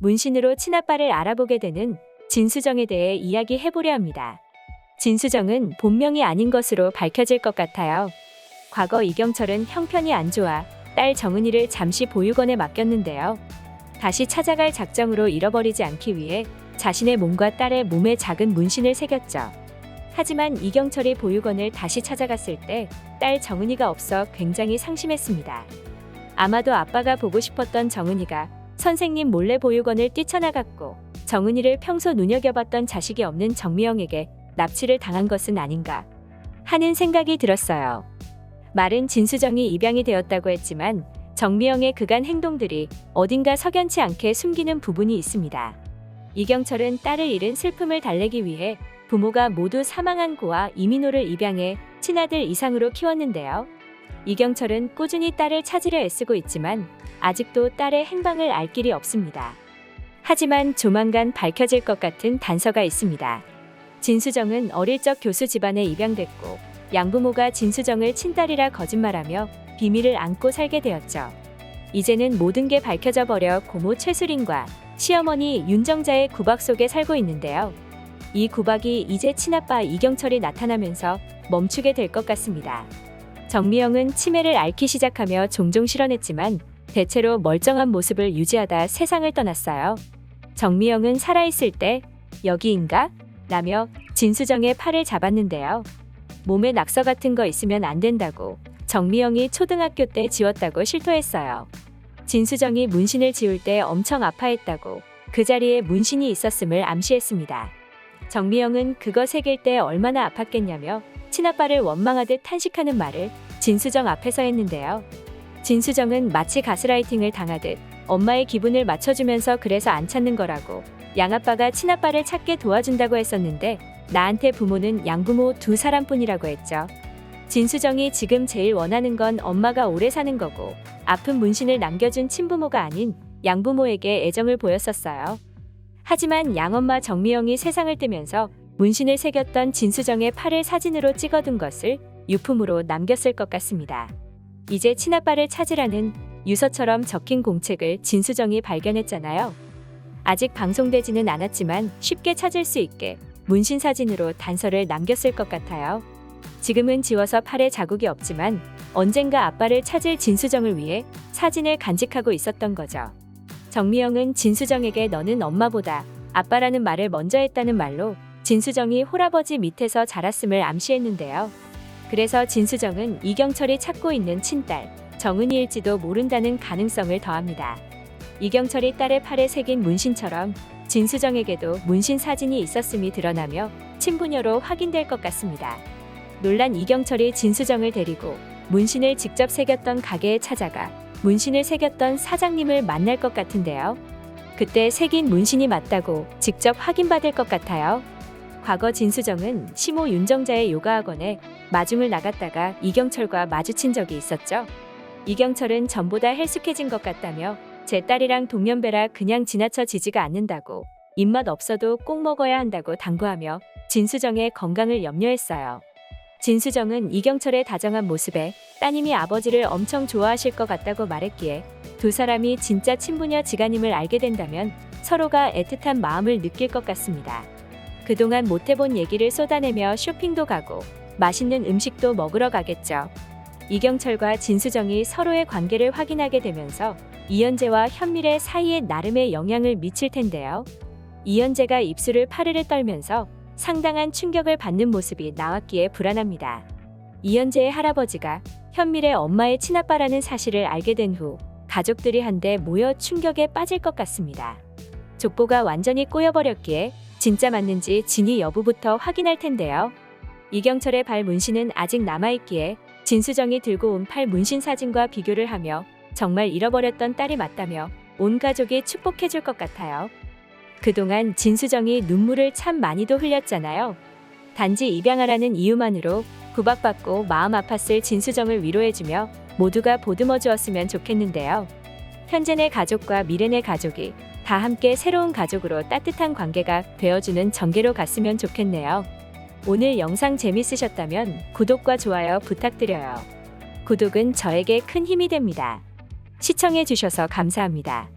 문신으로 친아빠를 알아보게 되는 진수정에 대해 이야기해보려 합니다. 진수정은 본명이 아닌 것으로 밝혀질 것 같아요. 과거 이경철은 형편이 안 좋아 딸 정은이를 잠시 보육원에 맡겼는데요. 다시 찾아갈 작정으로 잃어버리지 않기 위해 자신의 몸과 딸의 몸에 작은 문신을 새겼죠. 하지만 이경철이 보육원을 다시 찾아갔을 때 딸 정은이가 없어 굉장히 상심했습니다. 아마도 아빠가 보고 싶었던 정은이가 선생님 몰래 보육원을 뛰쳐나갔고 정은이를 평소 눈여겨봤던 자식이 없는 정미영에게 납치를 당한 것은 아닌가 하는 생각이 들었어요. 말은 진수정이 입양이 되었다고 했지만 정미영의 그간 행동들이 어딘가 석연치 않게 숨기는 부분이 있습니다. 이경철은 딸을 잃은 슬픔을 달래기 위해 부모가 모두 사망한 고아 이민호를 입양해 친아들 이상으로 키웠는데요. 이경철은 꾸준히 딸을 찾으려 애쓰고 있지만 아직도 딸의 행방을 알 길이 없습니다. 하지만 조만간 밝혀질 것 같은 단서가 있습니다. 진수정은 어릴 적 교수 집안에 입양됐고 양부모가 진수정을 친딸이라 거짓말하며 비밀을 안고 살게 되었죠. 이제는 모든 게 밝혀져 버려 고모 최수린과 시어머니 윤정자의 구박 속에 살고 있는데요. 이 구박이 이제 친아빠 이경철이 나타나면서 멈추게 될 것 같습니다. 정미영은 치매를 앓기 시작하며 종종 실언했지만 대체로 멀쩡한 모습을 유지하다 세상을 떠났어요. 정미영은 살아있을 때 여기인가? 라며 진수정의 팔을 잡았는데요. 몸에 낙서 같은 거 있으면 안 된다고 정미영이 초등학교 때 지웠다고 실토했어요. 진수정이 문신을 지울 때 엄청 아파했다고 그 자리에 문신이 있었음을 암시했습니다. 정미영은 그거 새길 때 얼마나 아팠겠냐며 친아빠를 원망하듯 탄식하는 말을 진수정 앞에서 했는데요. 진수정은 마치 가스라이팅을 당하듯 엄마의 기분을 맞춰주면서 그래서 안 찾는 거라고 양아빠가 친아빠를 찾게 도와준다고 했었는데 나한테 부모는 양부모 두 사람뿐이라고 했죠. 진수정이 지금 제일 원하는 건 엄마가 오래 사는 거고 아픈 문신을 남겨준 친부모가 아닌 양부모에게 애정을 보였었어요. 하지만 양엄마 정미영이 세상을 뜨면서 문신을 새겼던 진수정의 팔을 사진으로 찍어둔 것을 유품으로 남겼을 것 같습니다. 이제 친아빠를 찾으라는 유서처럼 적힌 공책을 진수정이 발견했잖아요. 아직 방송되지는 않았지만 쉽게 찾을 수 있게 문신 사진으로 단서를 남겼을 것 같아요. 지금은 지워서 팔에 자국이 없지만 언젠가 아빠를 찾을 진수정을 위해 사진을 간직하고 있었던 거죠. 정미영은 진수정에게 너는 엄마보다 아빠라는 말을 먼저 했다는 말로 진수정이 홀아버지 밑에서 자랐음을 암시했는데요. 그래서 진수정은 이경철이 찾고 있는 친딸 정은이일지도 모른다는 가능성을 더합니다. 이경철이 딸의 팔에 새긴 문신처럼 진수정에게도 문신 사진이 있었음이 드러나며 친부녀로 확인될 것 같습니다. 놀란 이경철이 진수정을 데리고 문신을 직접 새겼던 가게에 찾아가 문신을 새겼던 사장님을 만날 것 같은데요. 그때 새긴 문신이 맞다고 직접 확인받을 것 같아요. 과거 진수정은 시모 윤정자의 요가학원에 마중을 나갔다가 이경철과 마주친 적이 있었죠. 이경철은 전보다 헬쑥해진 것 같다며 제 딸이랑 동년배라 그냥 지나쳐 지지가 않는다고 입맛 없어도 꼭 먹어야 한다고 당부하며 진수정의 건강을 염려했어요. 진수정은 이경철의 다정한 모습에 따님이 아버지를 엄청 좋아하실 것 같다고 말했기에 두 사람이 진짜 친부녀 지간임을 알게 된다면 서로가 애틋한 마음을 느낄 것 같습니다. 그동안 못해본 얘기를 쏟아내며 쇼핑도 가고 맛있는 음식도 먹으러 가겠죠. 이경철과 진수정이 서로의 관계를 확인하게 되면서 이현재와 현밀의 사이에 나름의 영향을 미칠 텐데요. 이현재가 입술을 파르르 떨면서 상당한 충격을 받는 모습이 나왔기에 불안합니다. 이현재의 할아버지가 현밀의 엄마의 친아빠라는 사실을 알게 된 후 가족들이 한데 모여 충격에 빠질 것 같습니다. 족보가 완전히 꼬여버렸기에 진짜 맞는지 진위 여부부터 확인할 텐데요. 이경철의 발 문신은 아직 남아있기에 진수정이 들고 온 팔 문신 사진과 비교를 하며 정말 잃어버렸던 딸이 맞다며 온 가족이 축복해줄 것 같아요. 그동안 진수정이 눈물을 참 많이도 흘렸잖아요. 단지 입양하라는 이유만으로 구박받고 마음 아팠을 진수정을 위로해주며 모두가 보듬어 주었으면 좋겠는데요. 현재 내 가족과 미래 내 가족이 다 함께 새로운 가족으로 따뜻한 관계가 되어주는 전개로 갔으면 좋겠네요. 오늘 영상 재밌으셨다면 구독과 좋아요 부탁드려요. 구독은 저에게 큰 힘이 됩니다. 시청해주셔서 감사합니다.